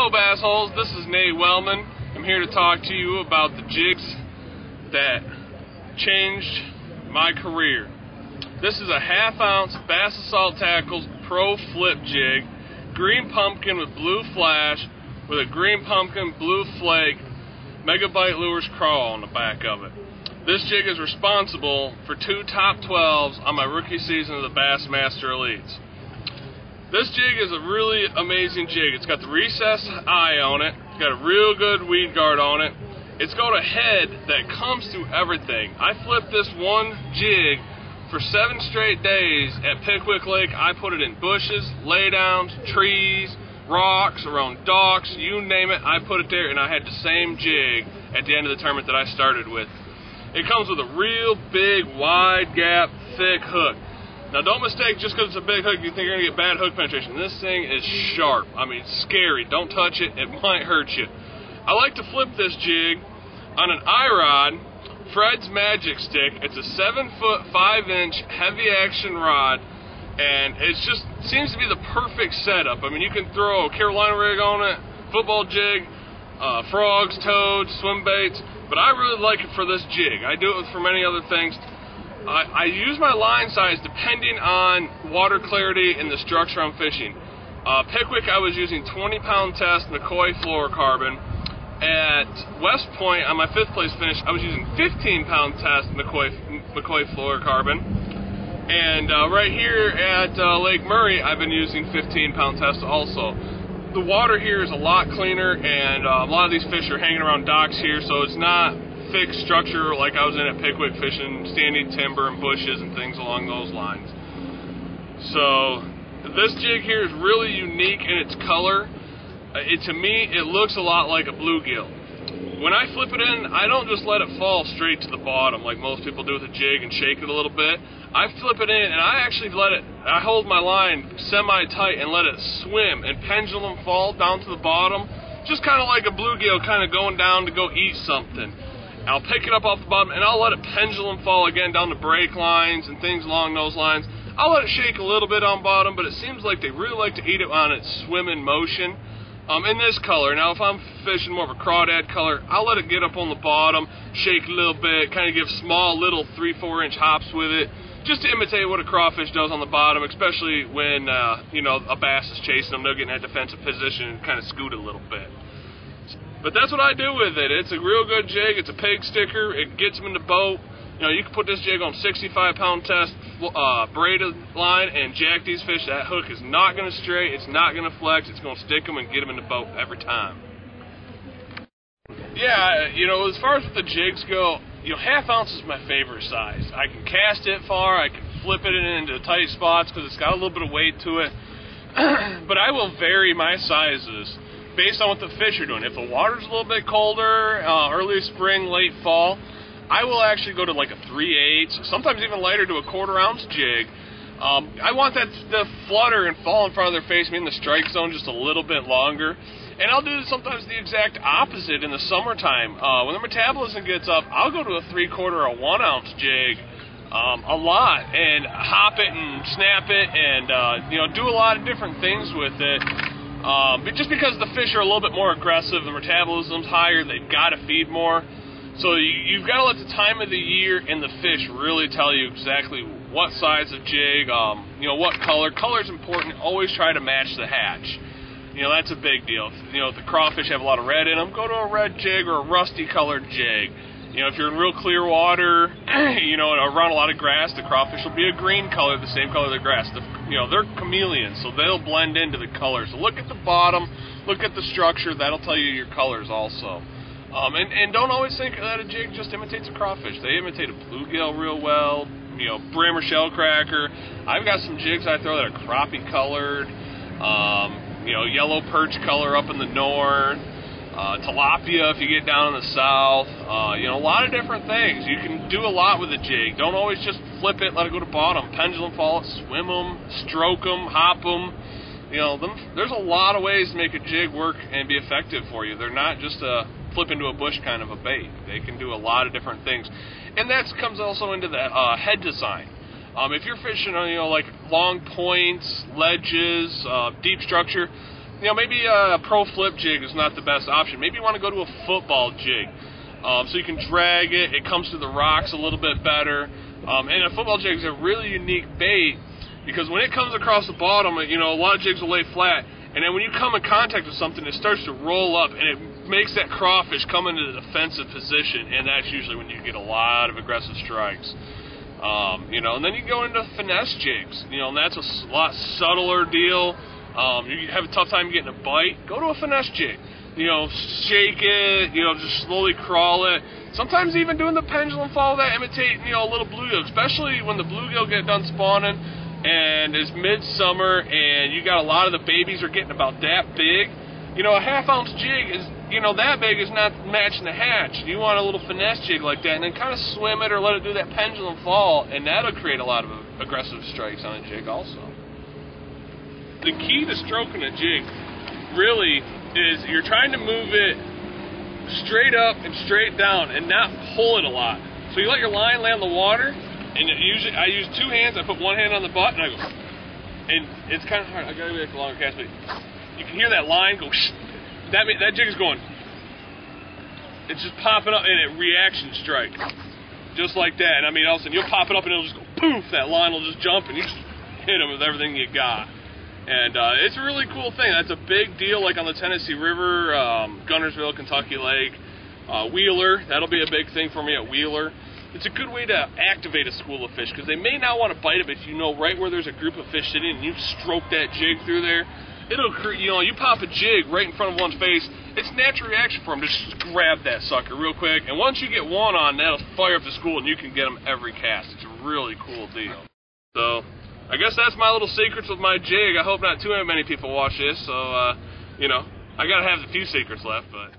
Hello, Bassholes. This is Wellman. I'm here to talk to you about the jigs that changed my career. This is a half-ounce Bass Assault Tackles Pro Flip jig, green pumpkin with blue flash, with a green pumpkin, blue flake, megabyte lures crawl on the back of it. This jig is responsible for 2 top 12s on my rookie season of the Bassmaster Elites. This jig is a really amazing jig. It's got the recessed eye on it. It's got a real good weed guard on it. It's got a head that comes through everything. I flipped this one jig for 7 straight days at Pickwick Lake. I put it in bushes, laydowns, trees, rocks, around docks, you name it, I put it there, and I had the same jig at the end of the tournament that I started with. It comes with a real big, wide gap, thick hook. Now, don't mistake, just because it's a big hook, you think you're going to get bad hook penetration. This thing is sharp. I mean, scary. Don't touch it. It might hurt you. I like to flip this jig on an iRod, Fred's Magic Stick. It's a 7-foot, 5-inch heavy action rod, and it just seems to be the perfect setup. I mean, you can throw a Carolina rig on it, football jig, frogs, toads, swim baits, but I really like it for this jig. I do it for many other things. I use my line size depending on water clarity and the structure I'm fishing. Pickwick, I was using 20-pound test McCoy fluorocarbon. At West Point, on my 5th place finish, I was using 15-pound test McCoy fluorocarbon. And right here at Lake Murray, I've been using 15-pound test also. The water here is a lot cleaner, and a lot of these fish are hanging around docks here, so it's not thick structure like I was in at Pickwick fishing standing timber and bushes and things along those lines. So this jig here is really unique in its color. To me, it looks a lot like a bluegill. When I flip it in, I don't just let it fall straight to the bottom like most people do with a jig and shake it a little bit. I flip it in and I actually I hold my line semi-tight and let it swim and pendulum fall down to the bottom, just kind of like a bluegill kind of going down to go eat something. I'll pick it up off the bottom and I'll let it pendulum fall again down the brake lines and things along those lines. I'll let it shake a little bit on bottom, but it seems like they really like to eat it on its swimming motion. In this color, now if I'm fishing more of a crawdad color, I'll let it get up on the bottom, shake a little bit, kind of give small little 3-4 inch hops with it, just to imitate what a crawfish does on the bottom, especially when a bass is chasing them. They'll get in that defensive position and kind of scoot a little bit. But that's what I do with it. It's a real good jig. It's a pig sticker. It gets them in the boat. You can put this jig on 65-pound test braided line and jack these fish. That hook is not going to stray. It's not going to flex. It's going to stick them and get them in the boat every time. Yeah, as far as the jigs go, half ounce is my favorite size. I can cast it far. I can flip it into tight spots because it's got a little bit of weight to it. But I will vary my sizes based on what the fish are doing. If the water's a little bit colder, early spring, late fall, I will actually go to like a 3/8, sometimes even lighter, to a 1/4 ounce jig. I want the flutter and fall in front of their face, in the strike zone just a little bit longer. And I'll do sometimes the exact opposite in the summertime. When the metabolism gets up, I'll go to a 3/4 or 1 ounce jig a lot and hop it and snap it and do a lot of different things with it. But just because the fish are a little bit more aggressive, the metabolism's higher, they've got to feed more. So you've got to let the time of the year and the fish really tell you exactly what size of jig, what color. Color's important. Always try to match the hatch. That's a big deal. If the crawfish have a lot of red in them, go to a red jig or a rusty colored jig. If you're in real clear water, and around a lot of grass, the crawfish will be a green color, the same color as the grass. They're chameleons, so they'll blend into the color. So look at the bottom, look at the structure. That'll tell you your colors also. And don't always think that a jig just imitates a crawfish. They imitate a bluegill real well, brim or shell cracker. I've got some jigs I throw that are crappie colored, yellow perch color up in the north. Tilapia if you get down in the south, a lot of different things. You can do a lot with a jig. Don't always just flip it, let it go to bottom. Pendulum fall it, swim them, stroke them, hop them. There's a lot of ways to make a jig work and be effective for you. They're not just a flip into a bush kind of a bait. They can do a lot of different things. And that comes also into the head design. If you're fishing on, like long points, ledges, deep structure, maybe a pro flip jig is not the best option. Maybe you want to go to a football jig. So you can drag it. It comes to the rocks a little bit better. And a football jig is a really unique bait because when it comes across the bottom, a lot of jigs will lay flat. And then when you come in contact with something, it starts to roll up, and it makes that crawfish come into the defensive position, and that's usually when you get a lot of aggressive strikes. And then you go into finesse jigs, and that's a lot subtler deal. You have a tough time getting a bite, go to a finesse jig. Shake it, just slowly crawl it. Sometimes even doing the pendulum fall that imitate, a little bluegill, especially when the bluegill get done spawning and it's midsummer and you got a lot of the babies are getting about that big. A half-ounce jig is, that big is not matching the hatch. You want a little finesse jig like that and then kind of swim it or let it do that pendulum fall, and that'll create a lot of aggressive strikes on a jig also. The key to stroking a jig really is you're trying to move it straight up and straight down and not pull it a lot. So you let your line lay on the water, and usually I use two hands. I put one hand on the butt and I go, and it's kind of hard. I gotta make a longer cast, but you can hear that line go. That jig is going. It's just popping up, and it reaction strike, just like that. And all of a sudden you'll pop it up and it'll just go poof. That line will just jump and you just hit them with everything you got. And it's a really cool thing. That's a big deal, like on the Tennessee River, Gunnersville, Kentucky Lake, Wheeler. That'll be a big thing for me at Wheeler. It's a good way to activate a school of fish because they may not want to bite it, but if you know right where there's a group of fish sitting and you stroke that jig through there, it'll, you pop a jig right in front of one's face, it's a natural reaction for them to just grab that sucker real quick. And once you get one on, that'll fire up the school and you can get them every cast. It's a really cool deal. So I guess that's my little secrets with my jig. I hope not too many people watch this, so, I got to have a few secrets left, but...